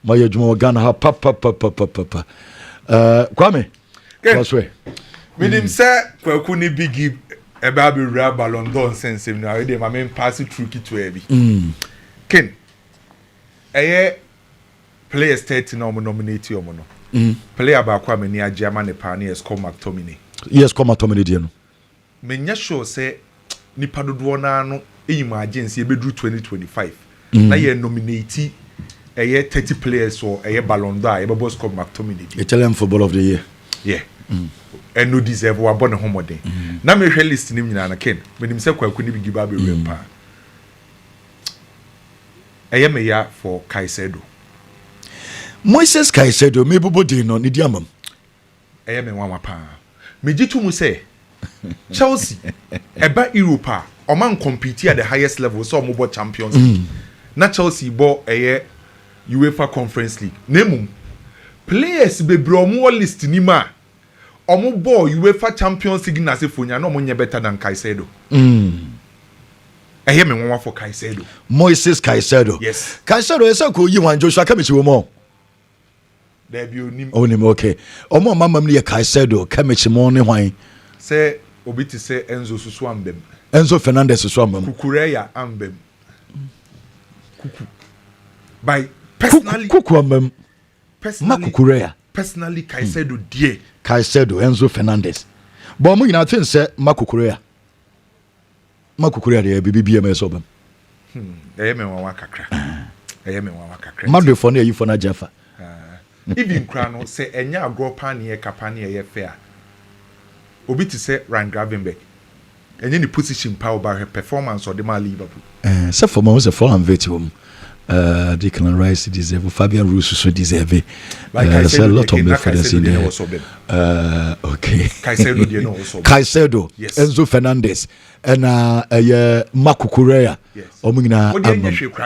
my Juma Ghana ha papa. Kwame. What's way? Minim say kwaku ni bigi eba be rare Ballon d'Or sense no already my main pass it through to ebi. Ken. Players 30 no nominate omo no. Player ba kwa meni agema ne pa ne score McTominay. Yes, come McTominay die no. Menya sure say nipa dodo na no eyima agency e be 2025. Na ye nominate 30 players or Ballon d'Or e be boss score McTominay. Italian football of the year. Yeah. And no deserve wa born home day. Na me hwe list nim nyina na Ken. Menim se kwaku ni bigiba be rempa. Me ya for Caicedo. Moises Caicedo me bobo dey no ni di amam. Me nwa pa. Me jitu mu say Chelsea eba Europa o man compete at the highest level so mo bo Champions League. Na Chelsea bo UEFA Conference League. Nemum players bebre omo list ni ma omo bo UEFA Champions League na se fonya no mo nye better than Caicedo. Me nwa for Caicedo. Moises Caicedo. Yes. Caicedo esa ko yi wan Joshua Kamichi wo mo. There be onim. Onim okay. Omo mamam ne Caicedo Kamichi mo ne hwan. Say obi ti say Enzo Susu ambem. Enzo Fernandez Susu ambem. Kukureya ambem. Kuku. By personally Kuku ambem. Personally Caicedo die. Caicedo Enzo Fernandez. But mo nyina tin say Makukureya de BBM esobem. Me wan kakra. Me wan kakra. Madre for na yi for na Jaffa. Even krano say enya agro pan ye kapani ye fair. Obi ti say Ryan Gravenberch. Enye ni position power by her performance or the man Liverpool. Se for mo se for am vetium. Declan Rice deserve, Fabian Russo so deserve. There's a lot of difference in there. Okay. Caicedo, yes. Enzo Fernandez, and Makukureya. Yes. Omina.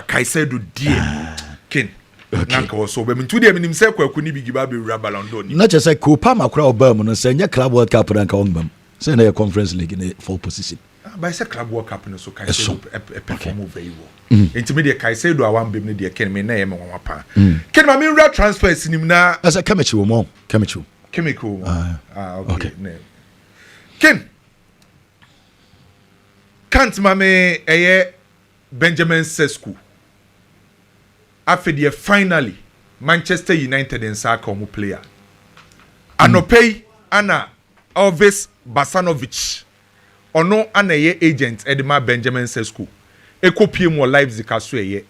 Caicedo dear. Ken. Nanka also. But in 2 days, himself could be given a Ballon d'Or. Not just like Coppa Macra Berman and saying Club World Cup and Congbam. Send a conference league in a full position. By a Club World Cup and so Caicedo perform very well. Intermediate Caicedo, I want to be Ken me name on my pa. Ken my mean transfers in him now as a chemical more chemical. Okay. Ken can't mame Benjamin Sesko. After finally Manchester United and Sarko player. Anopei Anna Elvis Basanovic. Ono anaye agent Edema Benjamin Sesko. Ekopie mo Leipzig aso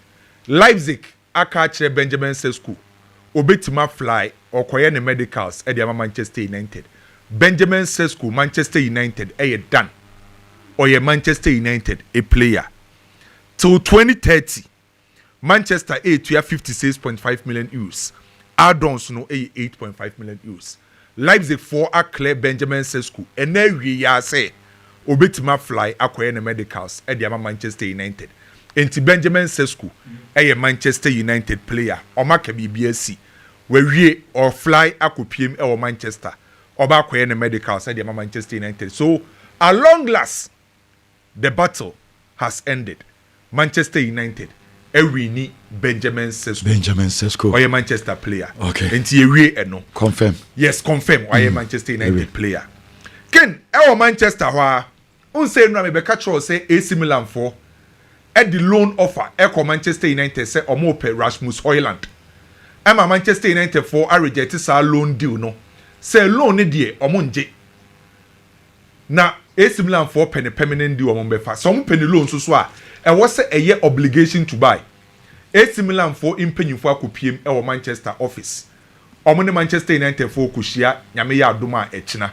Leipzig aka kire Benjamin Sesko. Obetima fly okoye ne medicals Edema Manchester United. Benjamin Sesko Manchester United done. Oye Manchester United a player. Till 2030 Manchester to 56.5 million euros. Add-ons no 8.5 million euros. Leipzig 4 a clear Benjamin Sesko. And then we say Obetima fly akoye ne medicals Edema Manchester United. Enti Benjamin Sesko Manchester United player. Oma ke BBSC. We or fly akopiem e Manchester. Oba akoye ne medicals Edema Manchester United. So at long last the battle has ended. Manchester United Ewini Benjamin Sesko. Oye Manchester player. Okay. Enti ewie eno. Confirm. Yes, confirm. Oye Manchester United player. Ken Manchester wa unse no me be catch say AC Milan for at the loan offer Manchester United say omo pe Rasmus Højlund. Emma Manchester United for a reject sa loan deal no. Say loan ne die omo nje. Na AC Milan for penny permanent deal omo be fa. Some penny loan so a was say a year obligation to buy. AC Milan for impenyufo akopiem Manchester office. Omo ne Manchester United for kushia nyame ya adoma echina.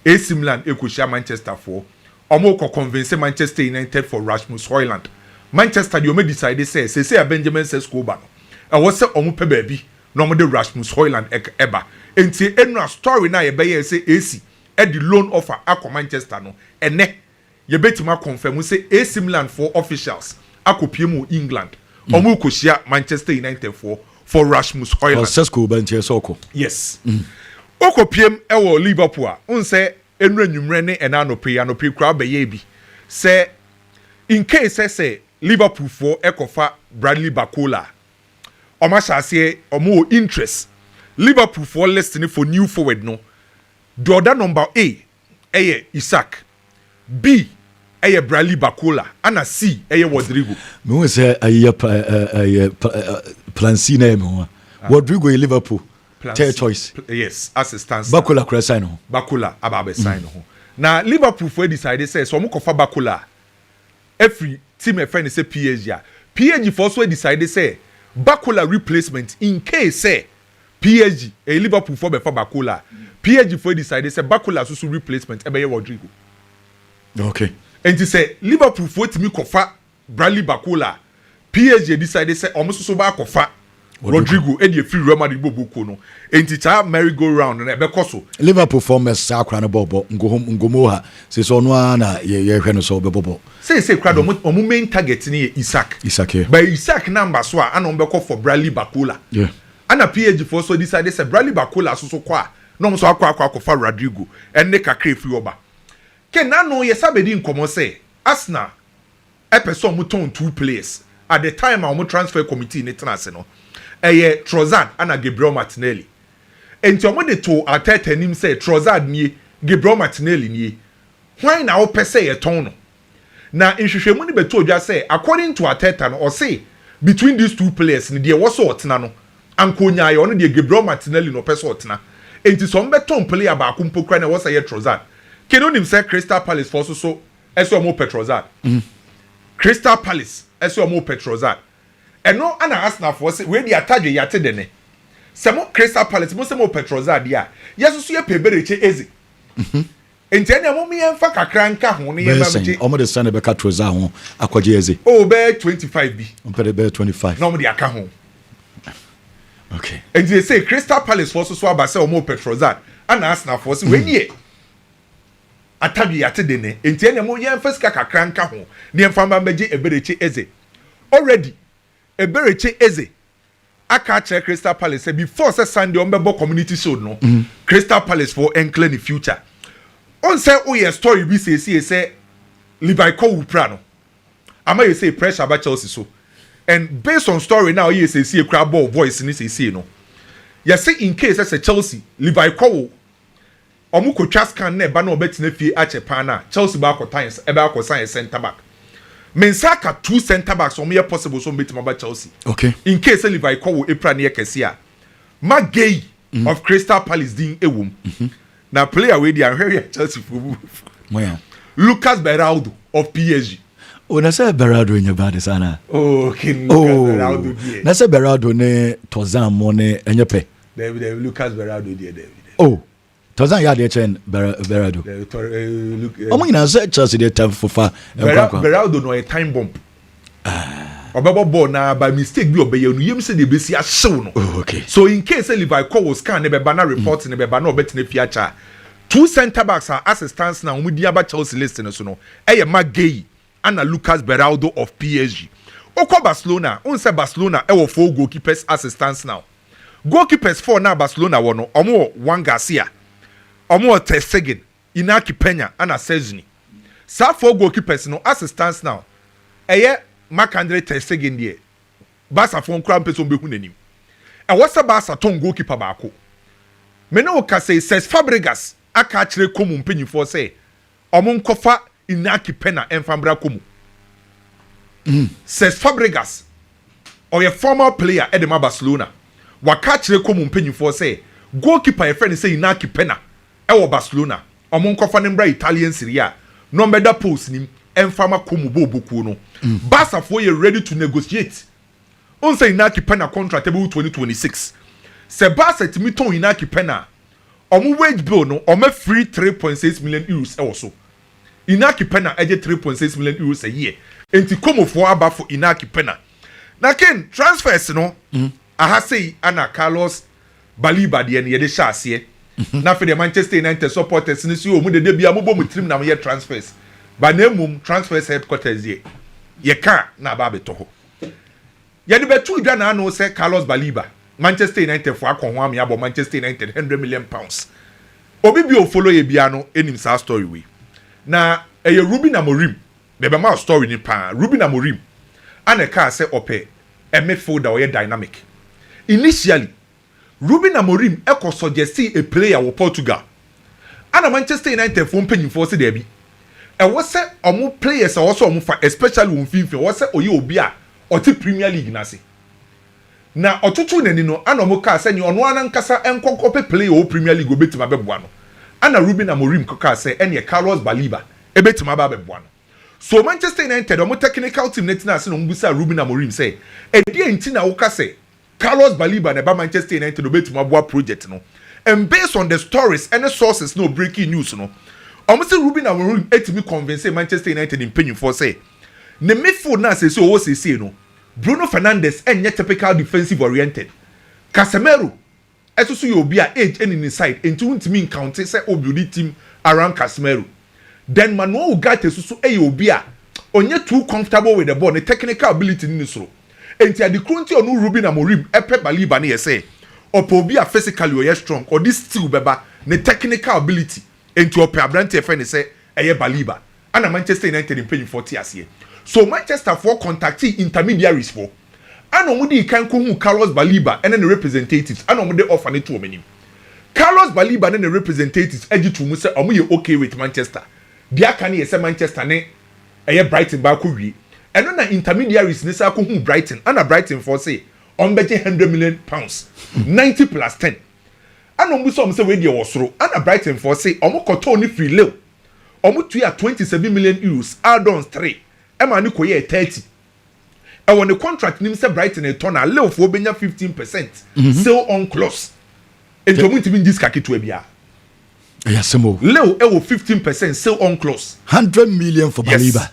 AC Milan ekushia Manchester for omo ko convince Manchester United for Rasmus Højlund. Manchester the omo decide say Benjamin Sesko ba no. E was say omo pe baabi no omo de Rasmus Højlund eba. Enti enu story na ye be ye say AC the loan offer akọ Manchester no. Ene ye betima confirm say AC Milan for officials akopiem England. Omo koshia Manchester United for Rasmus Højlund. Sesko ba ntie soko. Yes. Okopiem ewo Liverpool unse enra nwumre ne enanope kra be ye bi say in case say Liverpool for ekofa Bradley Barcola Oma shase omo interest. Liverpool for listening for new forward no. The other number A, Isaac. B, Bradley Bacola. And C, Rodrigo. Me we say plan C name. Rodrigo in Liverpool. Third choice. Yes, as it stands. Bacola could sign on. Bacola ababe sign on. Now Liverpool for decided say so mo kofa Bacola. Every team a friend say PSG. PSG for so decided say Bacola replacement in case say PSG a Liverpool for before Bacola. PSG for decided say Bacola so replacement ebe Rodrigo. Okay. And he say Liverpool for timi kofa Bradley Bacola. PSG decided say almost so ba kofa Rodrigo e dey free Real Madrid bobuko no. And it a merry go round na ebe koso. Liverpool former sakra na bobo ngomo ha. Say so no na ye hwe no so bobo. Say crowd omo main target ni Isaac. Isaac. But Isaac number so a no be call for Bradley Bacola. Yeah. Ana PSG for so decided say Bradley Bacola so kwa no so akwa for Rodrigo and ne kakra free oba. Ken na no ye sabedi nkomo say Arsenal person mo ton two players at the time our transfer committee ne tenase no. Trossard ana Gabriel Martinelli. Enti omo de to Arteta nim say Trossard nie Gabriel Martinelli nie. Why na o pese ye ton no? Na nhwehwemu ni beto odwa say according to Arteta no or say between these two players ni de wo so otena no ankonya ye ono de Gabriel Martinelli no pese otena. Enti so mbeton player ba ko mpokra na wo say Trossard. Keno nim say Crystal Palace for so eso mo Trossard. Crystal Palace eso mo Trossard. Eno ana Arsenal for say we dey attach yate de ne. Samo Crystal Palace mo se mo Trossard dia. Yeso so ye pebereche eze. Enti ene mo mi enfa kakra nka ho ne ye mamje. Omo de stand be ka Trossard ho akwaje eze. Oh be 25 bi. Omo be 25. No mo de aka ho. Okay. And they say Crystal Palace for so aba say omo Trossard. Ana Arsenal for say we nie. Atabi yate de ne. Enti ene mo ye enfa sika kakra nka ho. Ne enfa mamje ebereche eze. Already Ebereche Eze aka check Crystal Palace before say Sunday on bebo community show no Crystal Palace for enclave the future on say oh yeah story we say Levi Kowu pra no ama you say pressure about Chelsea so and based on story now you say a crowd ball voice ni say no you say in case say Chelsea Levi Kowu omu ko twascan na ba na obetina fie achepa na Chelsea ba ko times e ba ko sign center back Mensaka two center backs on me possible so meet my Chelsea. Okay. In case Levi Kowu Epra near Kesia. Magay of Crystal Palace din ewum. Now player we dey very Chelsea for. Lucas Beraldo of PSG. Oh, na say Beraldo in your body sana. Oh, okay. Beraldo there. Na say Beraldo ne Tozan mo ne enyepe. David Lucas Beraldo there. Oh. Tozan ya de chen Beraldo. Omo ina say Chelsea dey time for far. Beraldo no a time bomb. Obabo ball na by mistake bi obeye no yem say dey be si ahyew no. Okay. So in case Levi Kowu scan ne be ba na report ne be ba na obetina fiacha. Two center backs are assistants na umudi aba Chelsea list no so no. Eye Magay and Lucas Beraldo of PSG. Oko Barcelona, on say Barcelona e wo 4 goalkeepers assistants now. Goalkeepers 4 na Barcelona wo no. Omo Juan Garcia. Omo Ter Stegen, Inaki Peña, and Sezini. Sa 4 goalkeepers no assistants now. Eye Marc-André Ter Stegen die. Barca fon kra mpeso behu nanim. E wasa Barca ton goalkeeper baako. Me no ka say Cesc Fabregas aka kire komu mpanyifo say omo nkofa Inaki Peña enfambra komu. Cesc Fabregas or a former player at the Barcelona. Waka kire komu mpanyifo say goalkeeper e friend say Inaki Peña ewo Barcelona omo nkofa nembra Italian Serie A no meda post nim enfama komu bobuku no Barca for you ready to negotiate on say Inaki Peña contract able 2026 se Barca timi ton Inaki Peña omo wage bill no omo free 3.6 million euros ewo so Inaki Peña eje 3.6 million euros a year enti komu for aba for Inaki Peña na ken transfers no aha say ana Carlos Baliba de ne ye de hyase na for the Manchester United supporters ni si o mu de bia mo bom trim na ye transfers ba na mum transfers headquarters ye ka na ba beto ho ye de betu dwa na no say Carlos Baliba Manchester United for akon ho am ya bo Manchester United 100 million pounds obi bi o follow ye bia no enim sa story we na eye Ruben Amorim be be ma story ni pa Ruben Amorim ana ka say ope a midfielder or ye dynamic initially Ruben Amorim eko suggest a player wo Portugal ana Manchester United fo mpanyimfo se there bi e wo se omo players also omo fa especially won finfin wo se oye obi a oti Premier League na se na otutu nani no ana omo ka se ni ono ana nkasa enkokope player o Premier League obetima beboa no ana Ruben Amorim ka se ene Carlos Balliba ebetima ba beboa no so Manchester United omo technical team netina se no mbusa Ruben Amorim say e die ntina wo ka se Carlos Balliba na ba Manchester United obetima boa project no and based on the stories and the sources no breaking news no omo se Ruben Amorim etimi convince Manchester United in penny for say ne midfield na say so wo say no Bruno Fernandes enye typical defensive oriented Casemiro esusu ye obi a age any inside enti wuntimi encounter say obuild team around Casemiro then Manuel Ugarte esusu obi a onye too comfortable with the ball the technical ability ni so enti ade krunti onu Ruben Amorim epe Balliba na say obi a physically or strong or this still beba the technical ability enti ope abrante e fe say eye Balliba and Manchester United in paying 40 as here. So Manchester for contacting intermediaries for and omudi kan ko hu Carlos Balliba and then the representatives and omudi offer it to omenim Carlos Balliba and the representatives eji to mu say omo okay with Manchester dia kan ye say Manchester ne eye Brighton ba ko wi and na intermediaries ne say ko hu Brighton and Brighton for say on beje 100 million pounds 90 plus 10 and ombu so say we dey wosoro and Brighton for say omo koto ni free low omo tuya 27 million euros add-ons 3 Emma ni koye 30. And when the contract nim say Brighton a turn a lew for benya 15% sell on clause. And to win to win this kaki to ebia. Yes, mo. Lew e 15% sell on clause. 100 million for Balliba.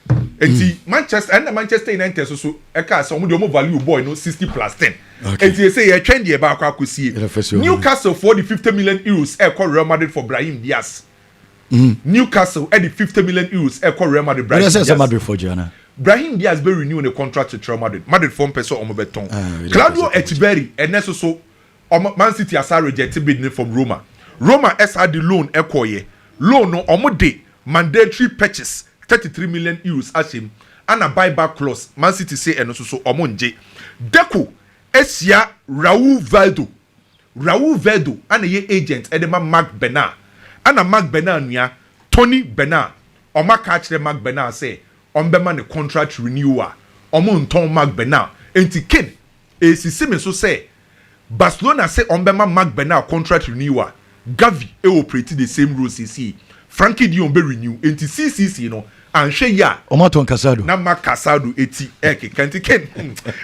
And Manchester and Manchester United so e ka say omo value boy no 60 plus 10. Okay. And you say e trend e ba akwa kosie. Newcastle for the 50 million euros e call Real Madrid for Brahim Diaz. Newcastle at the 50 million euros e call Real Madrid. Brahim Diaz Madrid for Jana. Brahim Diaz be renewing a contract to Real Madrid. Madrid form person omo beton. Claudio Echeverri and so Man City asa rejected bid from Roma. Roma esa the loan ekoye. Loan no omo de mandatory purchase 33 million euros ashim and a buyback clause. Man City say and so omo nje. Deco esia Raul Veldo and a ye agent edema Mark Bernard. And a Mark Bernard nia Tony Bernard. Oma catch the Mark Bernard say on bema the contract renewal omo nton Mark Bernard enti ken esisi so say Barcelona say on bema Mark Bernard contract renewal Gavi e operate the same rules CC Frankie Dion be renew enti CCC no anhwe ya omo ton Caicedo na Mark Caicedo eti eke kanti ken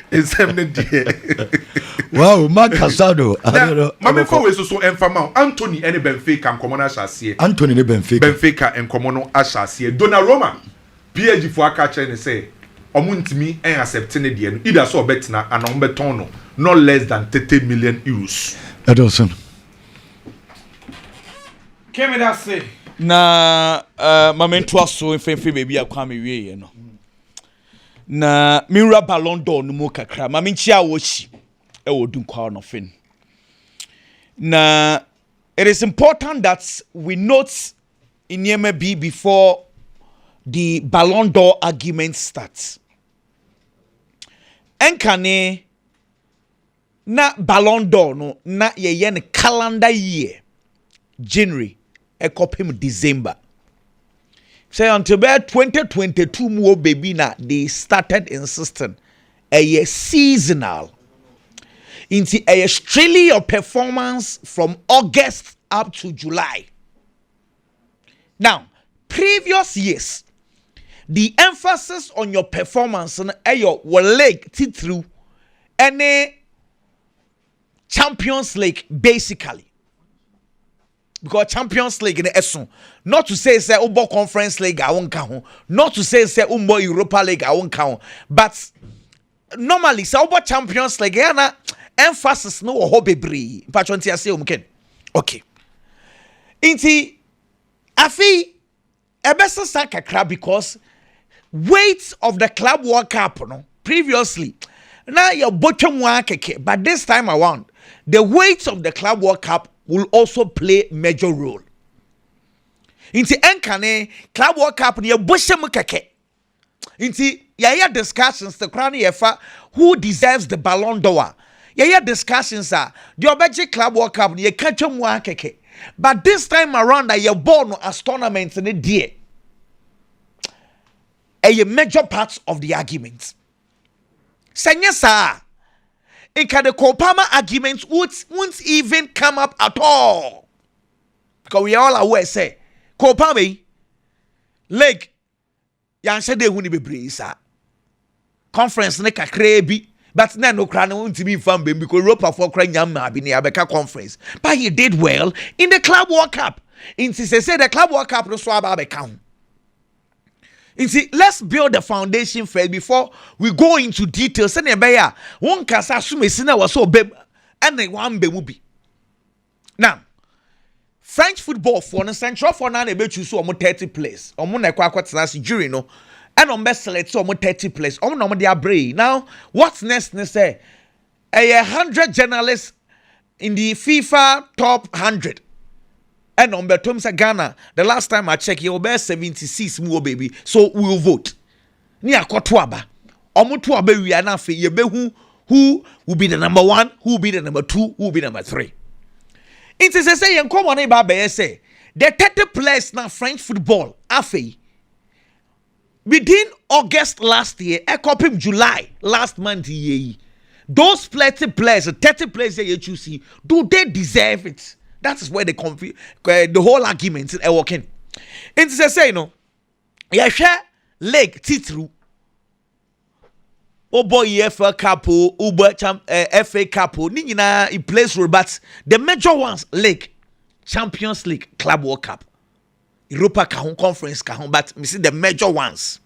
esem ne die wow Mark Caicedo mama ko we so enfama Anthony ene Benfica nkomo na ahase Anthony ne Benfica nkomo no ahase Donnarumma PSG for aka chain say omuntimi en accept ne de no either so betina and on beton no not less than 30 million euros. Edolson keme da say na mamento aso enfenfe baby akwa me wie no na minra Ballon d'Or no mu kakra mamenchi a wo chi e wo dun kwa no fin na it is important that we note in Yeme before the Ballon d'Or argument starts. Enkane na Ballon d'Or no na ye calendar year January ekopim December. Say until about 2022 more baby na they started insisting a year seasonal into a strictly your performance from August up to July. Now, previous years the emphasis on your performance and your leg through any Champions League basically because Champions League in the not to say Umbo Conference League I won't count not to say Umbo Europa League I won't count but normally Umbo Champions League yana emphasis no hobby bree patronti ase umken okay inti afi ebesa sakakra because weight of the Club World Cup no previously now your bottom one keke but this time around the weight of the Club World Cup will also play major role inti enkane Club World Cup ni bottom keke inti yaya discussions the crown yefa who deserves the Ballon d'Or Yeah, discussions are the Obeji Club World Cup, you catch them keke. But this time around, that you're born as tournaments in a dear. A major part of the arguments. Senya sir, the Coppa arguments won't even come up at all. Because we all aware, say, Coppa leg, yan said they wouldn't be breeze. Conference ne kakrebi, but no crown won't be fun because Europa for crying Abeka conference. But he did well in the Club World Cup. In say the Club World Cup no swab account. Let's build the foundation first before we go into details. Send a one cast assume sinner was so big and they one be will be. Now, French football for the central for now, they bet you so almost 30 place. Almost like what last jury no, and on best select so almost 30 place. Almost their brain. Now, what's next? They say 100 journalists in the FIFA top 100. And on Betomsa Ghana, the last time I checked, you'll be 76 more baby. So we'll vote. Near Kotwaba. Omutuabe we are not for who will be the number 1, who will be the number 2, who will be number 3. It is a say and come on a say the 30 players now French football afe. Within August last year, I copied July last month ye. Those 30 players that you see, do they deserve it? That is where the whole argument is working. It is a say no. You share leg titru. Oh boy, FA Cup, Uber FA Cup, Nina in place role, but the major ones leg, Champions League, Club World Cup, Europa Conference, but we see the major ones.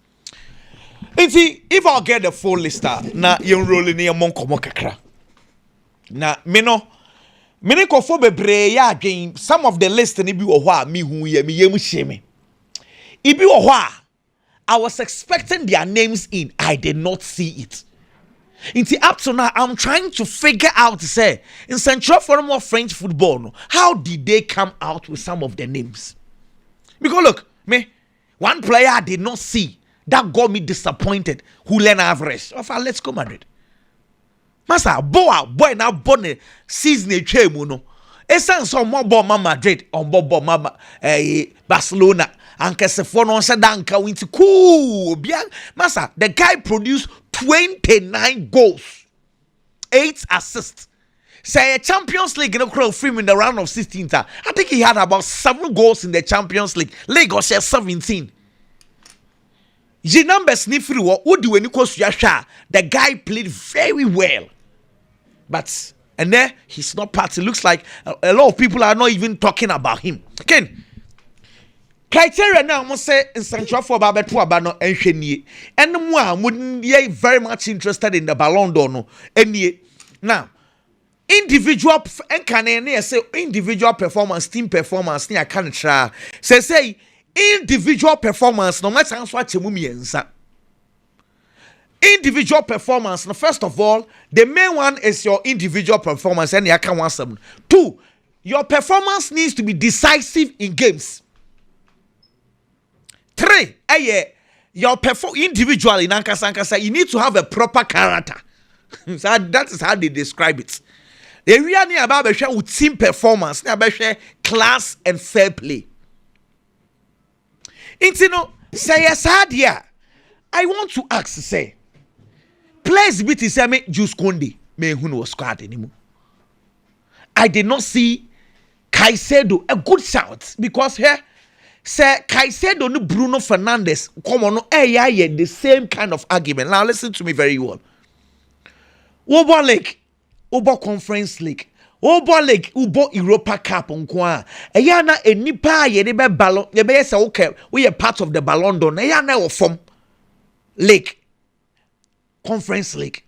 If I'll get the full list, na you rolling near Monkomo Kakra. Na meno kofo bebre ya again. Some of the list ni bi wo ho me hu ye me yemu sheme. Ibi wo ho I was expecting their names in. I did not see it. Up to now, I'm trying to figure out, say, in Central Forum of French football, how did they come out with some of the names? Because look, one player I did not see that got me disappointed. Julian Alvarez of Atletico Madrid. Masa boy now born season a chemuno. Esan so more ball Madrid on Bobo Barcelona. And Caicedo no said danka winti cool. Masa, the guy produced 29 goals, 8 assists. Say a Champions League in a crowd film in the round of 16. I think he had about 7 goals in the Champions League. Lagos share 17. The numbers nifri what do when you the guy played very well. But and there he's not part. It looks like a lot of people are not even talking about him. Again. Criteria now must say in Central for Babetu Abano and Sheni. And one wouldn't be very much interested in the Ballon d'Or. Now, individual and can say individual performance, team performance, near can't try. Say individual performance, no matter how much you individual performance. Now, first of all, the main one is your individual performance, and you can want some. 2, your performance needs to be decisive in games. 3, your perform individually in Ankasa, you need to have a proper character. So that is how they describe it. The really about with team performance, class and fair play. Say yes, I want to ask, say, players beat his Juice Conde, who was squad anymore. I did not see Caicedo a good shout because here. Say Caicedo no Bruno Fernandes come on the same kind of argument. Now listen to me very well. Obo League, Obo Conference League, Obo League, Obo Europa Cup nkwa. Eya na enipa ye de be Ballon, ye be say okay, we are part of the Ballon d'Or. Eya na wo form League, Conference League,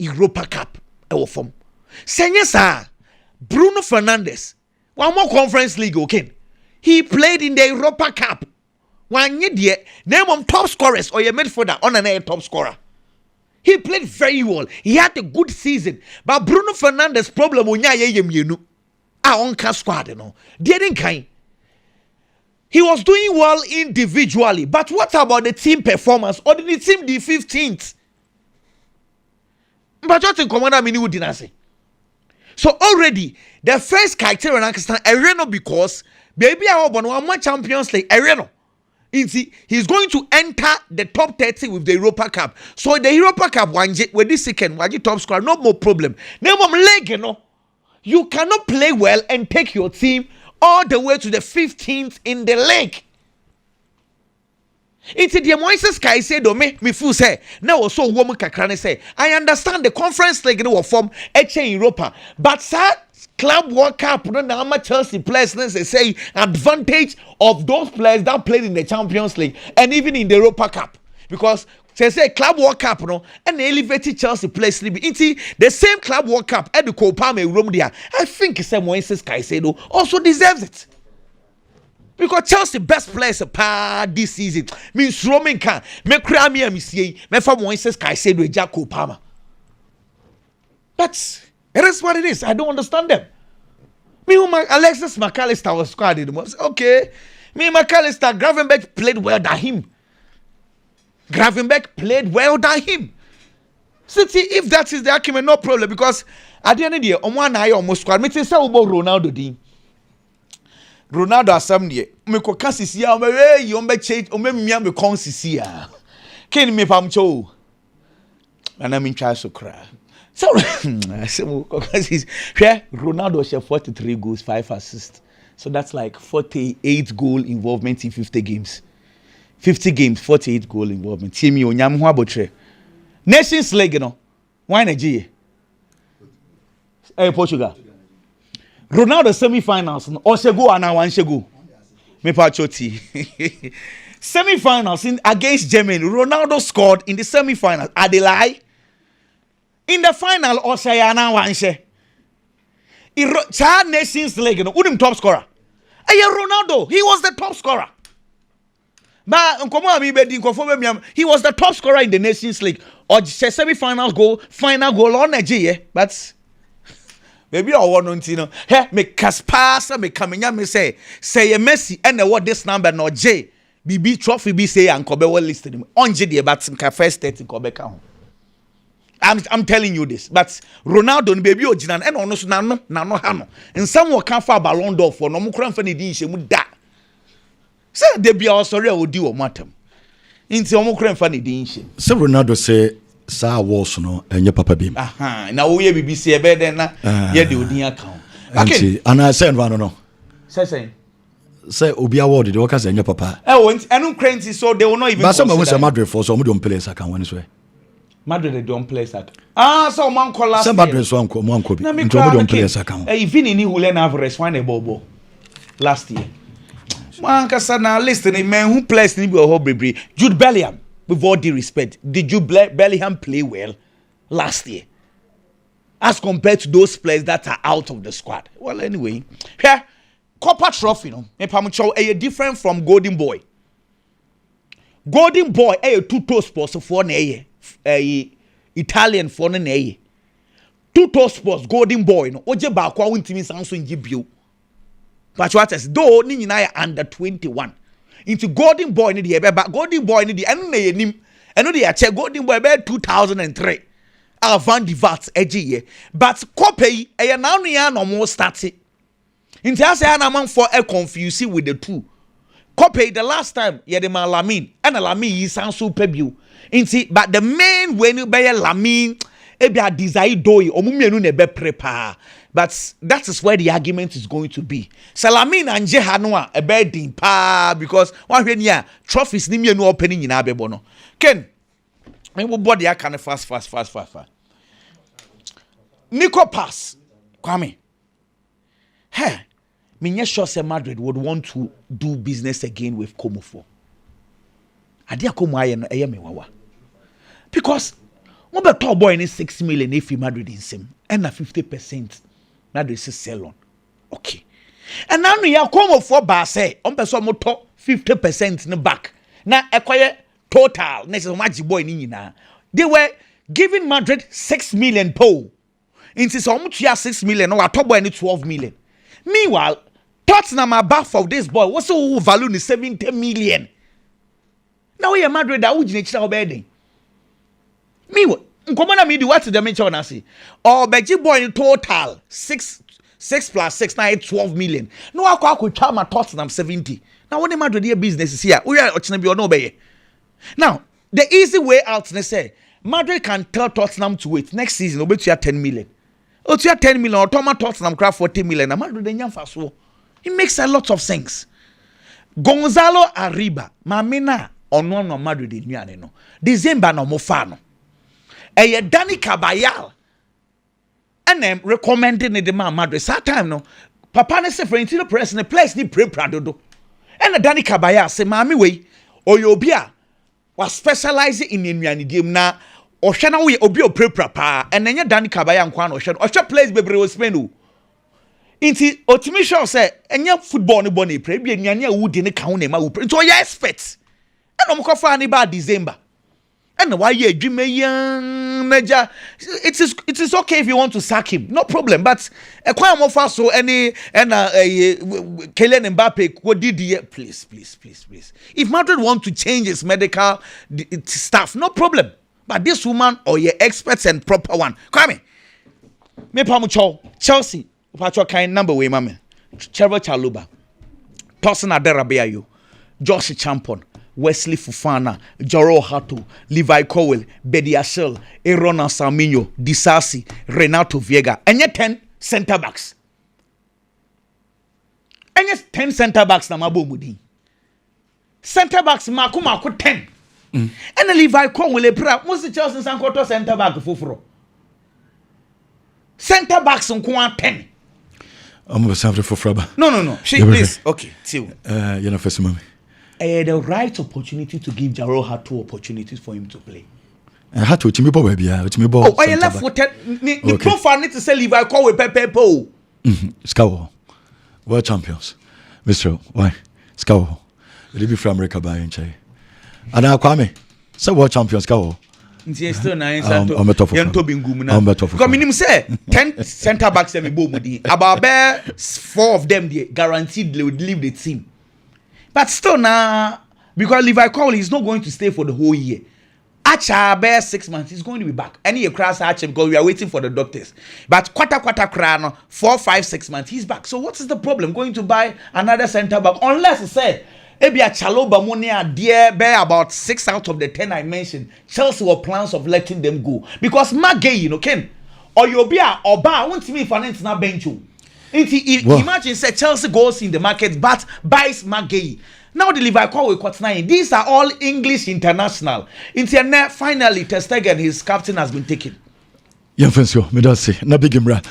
Europa Cup e wo form. Senye sa Bruno Fernandes, one more Conference League okay. He played in the Europa Cup. One year, name of top scorers or your midfielder on an top scorer. He played very well. He had a good season. But Bruno Fernandes' problem on squad, didn't kind. He was doing well individually. But what about the team performance? Or did the team the 15th? But just in commander mini would deny say. So already the first criteria understand Areno because baby I hope on one Champions League Areno. He's going to enter the top 30 with the Europa Cup. So the Europa Cup with this second, Waji top scorer, no more problem. No more leg, you know. You cannot play well and take your team all the way to the 15th in the league. It's the Moises Caicedo me feel say now also woman kakrane say I understand the conference league no form in Europa, but sir Club World Cup no na Chelsea players say advantage of those players that played in the Champions League and even in the Europa Cup because say Club World Cup no and elevated Chelsea players the same Club World Cup at the Coppa me room there. I think say Moises Caicedo also deserves it. Because Chelsea best players this season means Roman can me cry me see me for Moises Caicedo e Jaco Palmer. But it is what it is. I don't understand them. Me who Alexis McAllister was squadded. Okay. Me McAllister Gravenberch played well than him. Gravenberch played well than him. City, if that is the argument, no problem. Because at the end of the day, on one eye almost squad. Me say about Ronaldo Dean. Ronaldo asamnie me ko kasisi ya me we yo me change o me mia me konsisi ya ken me pamcho ana me twa so kra so ko kasisi Ronaldo she 43 goals 5 assists, so that's like 48 goal involvement in 50 games 48 goal involvement team me onyam ho abotre Nations League no why Nigeria Portugal Ronaldo semi-finals or Shego and one Shego. Me pachoti. Semi-finals against Germany. Ronaldo scored in the semi-finals. Are they lie? In the final or Sayana one she. Child Nations League no wouldn't top scorer. Ronaldo, he was the top scorer. But he was the top scorer in the Nations League. Or semi-finals goal, final goal on Nigeria. But baby, I want to know. Hey, me Caspasa, me Camina, me say Messi, and what this number no J. BB trophy be say and Kobe well listed on J. But first 30 Kobe count. I'm telling you this. But Ronaldo, baby, Ojinan, and honest no hano. And someone can't find Ballon d'Or for no more confident edition with that. Say they be all sorry, I will do a matter. Into a more confident edition. So Ronaldo say. Sa was no enye papa bim. Aha, na wo ye BBC e be den na ye de odin account. Okay. And I said one no. Say obi award de work as enye papa. Enu cranty so they will not even. But some we say Madrid for so we don't play account when so. Madrid they don't play account. So man call last. Some Madrid so anko mo anko bi. Nto we don't play account. Vini ni Julian Alvarez one bobo last year. Man kasa na list ni men who plays ni be ho bebre. Jude Bellingham. With all due respect, did you Bellingham play well last year as compared to those players that are out of the squad? Well, anyway, here, Coppa trophy, no, different from Golden Boy. Golden Boy, two-toe sports for Italian for ne. Two-toe sports, Golden Boy, no, oje ba kwa wintimi sanso njibio. But what is though ni nyina under 21. Into Golden Boy ni the but Golden Boy ni the enu na yenim enu de ache Golden Boy be 2003 Van de Vaart eje but Coppa e na no ya no mo start into ase na man for a confuse with the two Coppa the last time ye de man Lamine and Lamine yi san so pebio into but the main when you be Lamine e be a desire doy omumienu na be prepare. But that is where the argument is going to be. Salamin and Jehanwa a bedding pa because one here trophies ni no opening in Abebono. Ken, I will body I can fast. Nico pass. Kwame. Hey, me sure say Madrid would want to do business again with Komofo. Adia Komo aye me wawa. Because one be top boy in 6 million if Madrid in sim and 50%. Now this is sell-on. Okay. And now you come for Barca. On person mo top 50% in the back. Now acquire total. Next magic boy ni. They were giving Madrid 6 million po. Into some 6 million. No, top boy need 12 million. Meanwhile, Tottenham are back for this boy. What's the value is 70 million. Now we are Madrid. That would you need to bedding. Meanwhile, Nkomana me di what the mention na say. Or Beji boy in total 6 plus 6 na 12 million. No akwa twa Tottenham 70. Now when Madrid dey business is here. We are ochina bi no be. Now, the easy way out they say Madrid can tell Tottenham to wait next season obetua 10 million. Otua 10 million or Tottenham craft 40 million. And Madrid dey nyam so. It makes a lot of sense. Gonzalo Arriba, mamina ono no Madrid dey nuane no. December no mo fa no. Eye Dani Caballal. And them recommending the man Madrid. That time no. Papa ne say for into the press ne place ni pray pradodo. And the Dani Caballal say mami we oyobia was specializing in nuane game na ohwe na we obi opre pa and enya Dani Caballal nkwa na ohwe place bebre o spend o. Inti otimi show say enya football ne bone pray bi nuane a wudi ne ka ho na ma wo pray. So you expect. And omkofa ni ba December. And why you major? It is okay if you want to sack him, no problem. But quite more fast so any and Kylian Mbappe what did he please. If Madrid want to change his medical staff, no problem. But this woman or your experts and proper one, come here. Me pamucho Chelsea, pacho kind number way, mama. Trevor Chalobah, Tosin Aderabeayo, Josh Champon. Wesley Fofana, Jaro Hato, Levi Cowell, Bedi Ashel, Aaron Saminho, Disasi, Renato Viega. And yet 10 center backs. And yet 10 center backs na mabo mudi. Center backs maku 10. And Levi Cowell most the Chelsea sankoto center back foforo. Center backs on 10. I'm going to for Fraba. No. She please. Okay, see. You know, first moment. The right opportunity to give Jaro Hato opportunities for him to play. Hato, to me, baby. Oh, I left footed. The profile need to say Levi call with Pepe Po. Scowl. World champions. Mr. Why? Scowl. Will be from America by Inche. And now, Kwame. So, world champions, Scowl. Still nice. I'm say 10 center backs and about 4 of them they guaranteed they would leave the team. But still now, because Levi Cowley is not going to stay for the whole year. Acha bear 6 months, he's going to be back. Any across Acha because we are waiting for the doctors. But quarter crown 4, 5, 6 months, he's back. So what is the problem? Going to buy another center back unless it say maybe a Chalobah money dear bear about 6 out of the 10 I mentioned. Chelsea were plans of letting them go because Magay, you know, Ken or you'll be a or bar won't me finance na bench you. Imagine say Chelsea goes in the market but buys Magay. Now the Levi Cowell with 9. These are all English international. Internet finally Ter Stegen, his captain has been taken. Yamfensio, me don't say na big imra.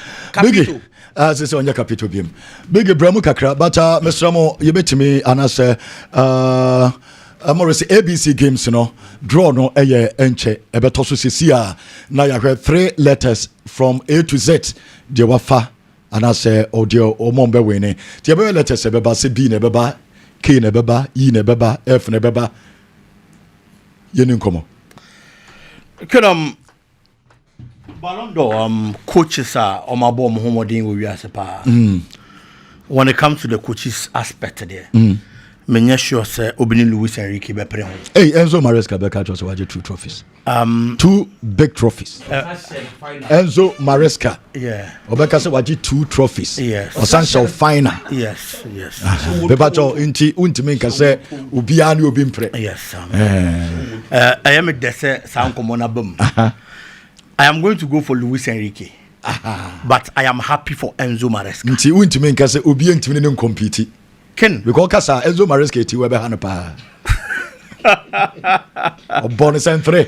Big as is on your capital beam. Big Bramu kakra, but Mr. Mo, you bet me and I say Morris ABC games, you know, draw no enche ebetosu sisia. Now you have 3 letters from A to Z. The wafa and I say audio or mombe winning. The other letters ebeba se B nebeba, K nebeba, E nebeba, F nebeba. Yenin komo. Ballon d'Or coaches are on my bomb homodin with you when it comes to the coaches aspect there. Menya sure say Obini Luis Enrique be pre. Hey, Enzo Maresca be catch us 2 trophies. 2 big trophies. Enzo Maresca. Yeah. Obeka say waji 2 trophies. Yes. Essential final. Yes. Bebacho inti untimi ka say obi ani obi mpre. Yes. I am the say sound common abum. I am going to go for Luis Enrique. But I am happy for Enzo Maresca. Inti untimi ka say obi ntimi ne compete. Ken because kasa Enzo Maresca ti we be hanu pa. O bonus and 3.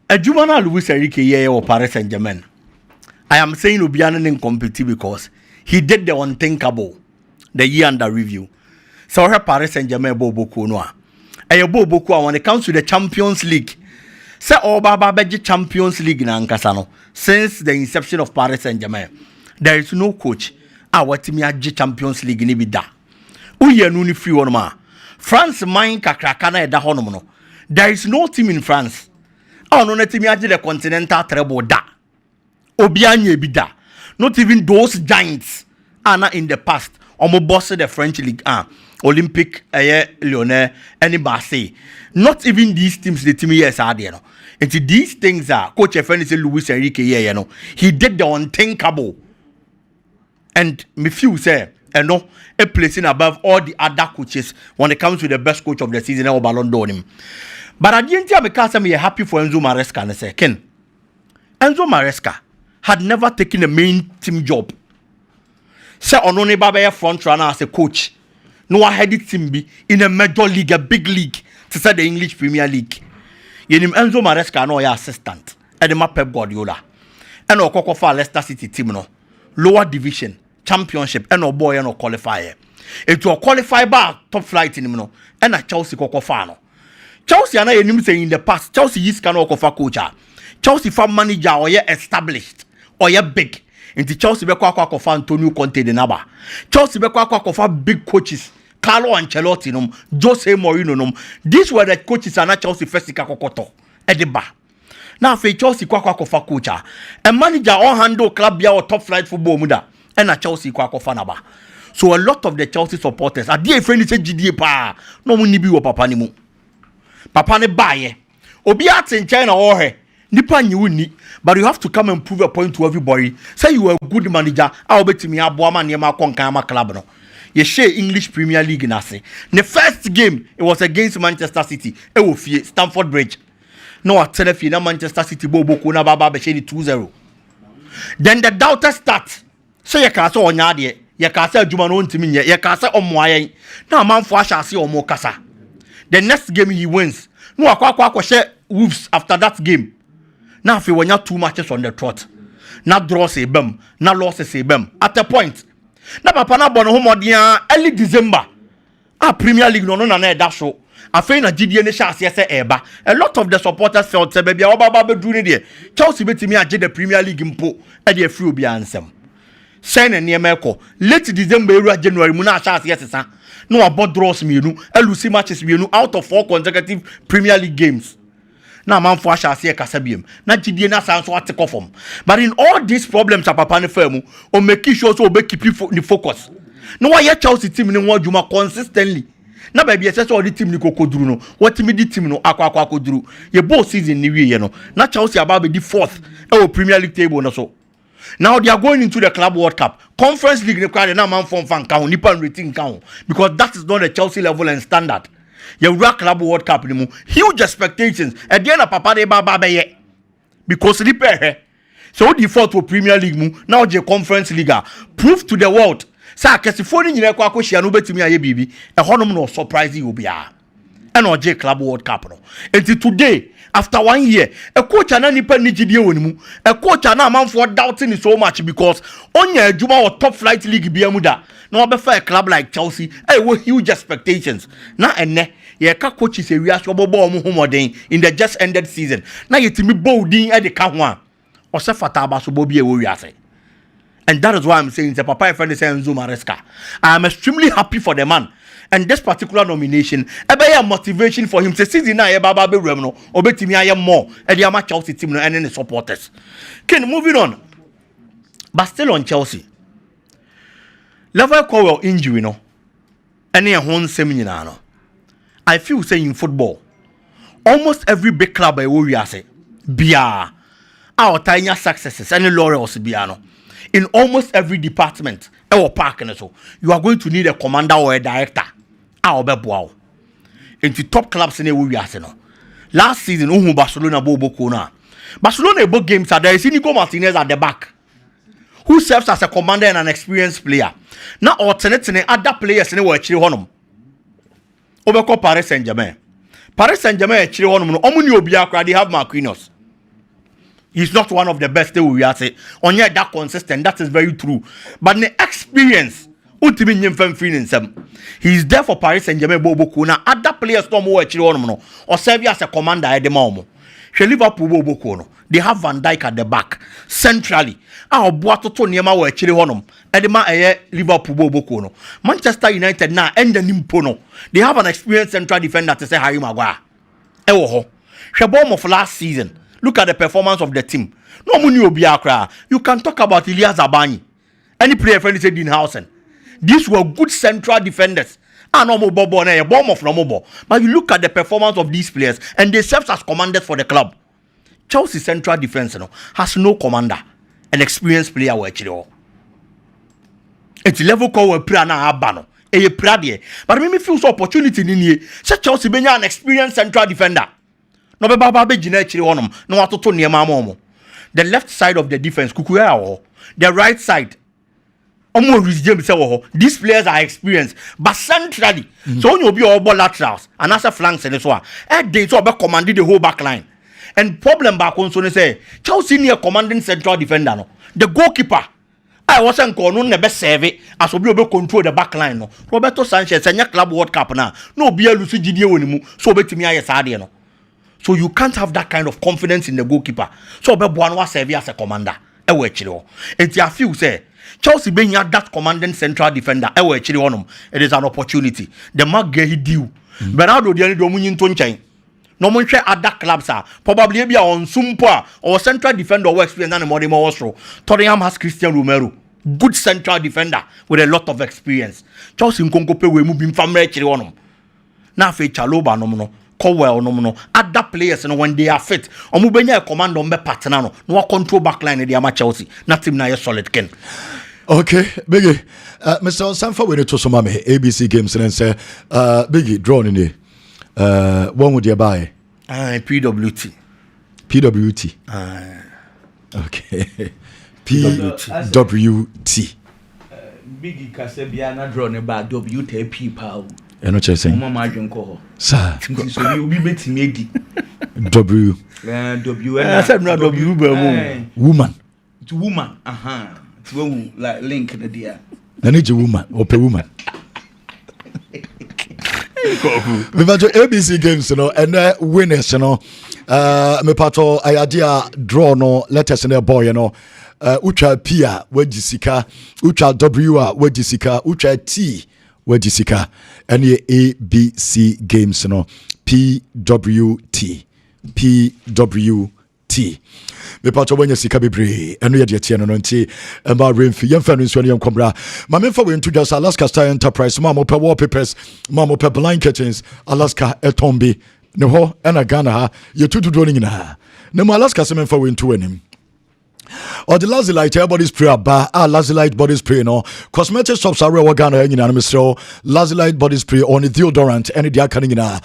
Adjumana Luis Enrique ye or Paris Saint-Germain. I am saying Obiano didn't compete because he did the unthinkable the year under review. So her Paris Saint-Germain boboku noa. Ayo boboku when it comes to the Champions League. Say Baba Beji Champions League na nkasano. Since the inception of Paris Saint-Germain, there is no coach. Watimi aji Champions League ni bida. Uye nuni free one ma. France mine kakrakana eda honom no. There is no team in France. No timi aji the continental treble da. Obianye bida. Not even those giants. Ana in the past. Omo boss the French league. Olympic Lyonnais any Marseille. Not even these teams the team yes are there. And these things are coach friend is Luis Enrique you know. He did the unthinkable. And me feel say a placing above all the other coaches when it comes to the best coach of the season or Ballon d'Or him. But at the end of because I'm happy for Enzo Maresca and say Ken Enzo Maresca had never taken a main team job. Say Onone Baba front runner as a coach. No headed team be in a major league, a big league, to say the English Premier League. Yenim Enzo Maresca no ya assistant. Edema Pep Guardiola. And Okoko for Leicester City team no. Lower division, championship, and no boy and no qualifier. It will qualify bar top flight in him no. And a Chelsea Kokofano. Chelsea ana yenim say in the past, Chelsea is can Okofa coach. Chelsea farm manager or ye established or ye big. Into Chelsea be kwa kofa Antonio Conte de naba. Chelsea be kwa kofa big coaches. Carlo Ancelotti num, Jose Mourinho num. These were the coaches and Chelsea first kokoto. Ediba. Now for Chelsea kwa kofa coach. A manager all handle club bia or top flight football muda. And a Chelsea kwa kofa naba. So a lot of the Chelsea supporters are dear friend say GDA pa. No money be wo papa ni mu. Papa ne baye. Obi at in China or he. Nipa you ni, but you have to come and prove a point to everybody. Say you are a good manager. I'll bet me a boama near my concama club no. You share English Premier League in Ase. The first game it was against Manchester City. Stamford Bridge. No, I tell you, Manchester City bobo kuna baba be 2-0. Then the doubters start. So you can say on yadi, you can say Jumano Timinya, you can say on Moye. Now man for shall see on Mokasa. The next game he wins. No, I share Wolves after that game. Now if you were not 2 matches on the trot. Not draw say bem, not loss say bem. At a point. Na papa na bono homo dia early December. Premier League no na that show. Afei na GDA ne chance say eba. A lot of the supporters felt say baby oba be do ne there. Chelsea betimi age the Premier League mpo e dey free obi ansem. Sign na emeko. Late December area January mu na chance yesesa. No about draws mienu, elusi matches mienu out of 4 consecutive Premier League games. Now man for shall see Casabim. Na GDA na sounds what take off. But in all these problems a papa ne firm or make sure so be keep the focus. No why Chelsea team in one juma consistently. Na baby say all the team ni kokodru no. What team the team no akwa kodru. Ye both season ni we no. Na Chelsea about be the 4th Premier League table no so. Now they are going into the Club World Cup. Conference League required now man from fan count nipa rating count because that is not the Chelsea level and standard. You rock Club World Cup ni mu huge expectations. At the end of papa de baba be because repair. So the default to Premier League mu now the Conference League prove to the world. Sa kesifoni nyina kwa akohia no betimi aye bibi. E honom no surprise you bia. And OJ Club World Cup no. Until today, after 1 year, a coach and any penny GDO, a coach and a man for doubting it so much because on your Juma or top flight league Biamuda, no before a club like Chelsea, with huge expectations. Now and ne, yeah, coach is a real in the just ended season. Now you to me bolding at the Kawan or Safataba so Bobby Uriase. And that is why I'm saying the papa friend is Enzo Maresca. I am extremely happy for the man. And this particular nomination, a motivation for him to see na baba be remno, obetimi aye more, and the ama Chelsea team and any supporters. Ken, moving on. But still on Chelsea. Level Cowell injury no. Any a home seminar no. I feel saying in football, almost every big club I will say, bia our tiny successes, any laurels biano. In almost every department, or park and so, you are going to need a commander or a director. I'll be wow. Into top clubs in the Arsenal. Last season, Barcelona bobo kona. Barcelona both games are there. Is Inigo Martinez at the back, who serves as a commander and an experienced player. Now alternating other players in the world. Honum. Obeko Paris Saint-Germain. Paris Saint-Germain actually honum. Omuni Obiakra. They have Marquinhos. He's not one of the best they will say. On yet that consistent, that is very true. But the experience, he's there for Paris Saint-Germain Bobo Kuna. Other players no more or serve as a commander at the moment. Liverpool Bobo Kono. They have Van Dijk at the back. Centrally. Our Boato Tonyama were chili honum. Edema Liverpool Bobo Kono. Manchester United now and the Nimpono. They have an experienced central defender to say Harry Maguire. Ewoho. Shabom of last season. Look at the performance of the team. No money will be a You can talk about Ilya Zabani. Any player friend said Dinhausen. These were good central defenders normal ball na bomb of normal ball. But you look at the performance of these players and they serve as commanders for the club. Chelsea central defense has no commander, an experienced player actually. It's level call pra na abano. But me feel so opportunity in here. Say Chelsea be an experienced central defender. No be baba be gina actually one no atoto niema momo. The left side of the defense kukuya the right side. These players are experienced, but centrally, so when you be all ball laterals and as a flanks and so on, they so about commanding the whole back line. And problem back on so they say Chelsea near commanding central defender no. The goalkeeper, I wasn't going to never save it as we be control the back line no. Roberto Sanchez senior club World Cup now. No be a Lucy GDO anymore. So bet me I no. So you can't have that kind of confidence in the goalkeeper. So be one was serve as a commander. It's a few say. Chelsea being that commanding central defender, it is an opportunity. The mark get due. Bernardo the only dominant tonchain. No one share at that clubs are probably be on Sumpa or central defender or experience than Modimo Ostro. Tottenham has Christian Romero, good central defender with a lot of experience. Chelsea Nkonkope we moving from Rechiri. Now fe Chaloba no. Cowell no other players when they are fit. Omubenya command on be partner no control back line in the Chelsea. Not team na solid ken. Okay, Biggie. Mr. Sanford we need to some ABC games and say Biggie drawn in there. One would you buy? PWT. PWT. Okay. PWT. Biggie Casabia na drawn about WTP power. And what you're saying? Mama drink ho. Sir. So you be betting me W. W. I said no W. Woman. It's woman. It's when like link the dear. I need a woman or pay woman. We went to ABC games, and winners, me pato idea draw no letters in the boy, Ucha Pia, Wejisika, Ucha W, Wejisika, Ucha T. Wejisika, and ABC games, PWT. Me pato when you see Kabibre, and we are yet no nti about Renfi, young fans, when you come bra. My men for into just Alaska Star Enterprise, Mammo per wallpapers, Mammo per blind curtains, Alaska Etombi, no ho, and a Ghana, you're two dwelling in her. No more Alaska semen for win to him. Or the Lazilite body spray bar, Lazilite body spray no. Cosmetic shops are real Ghana in Mr. Lazilite body spray on the deodorant, any dia canning in a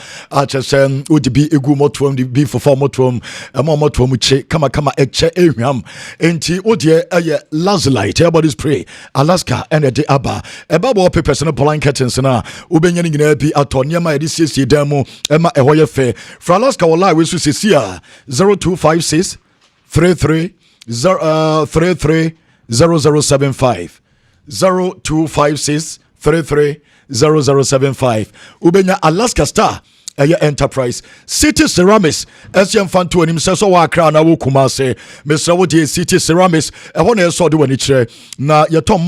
just would be a good motum, the beef for form motum, a more motum, kama eche eham, enti odie a Lazilite body spray, Alaska and a de abba, a bubble papers and a blind curtains and a Ubenyan in epi atonia my DCC demo, Emma a hoya fair. For Alaska will lie with Sucia 0256 33 0075 0256 33 0075 Ubenya Alaska Star Enterprise City Ceramics Asian fan to him says so wakra na wo kuma say Mr. Wodi City Ceramics e ho na so de wani kire na yetom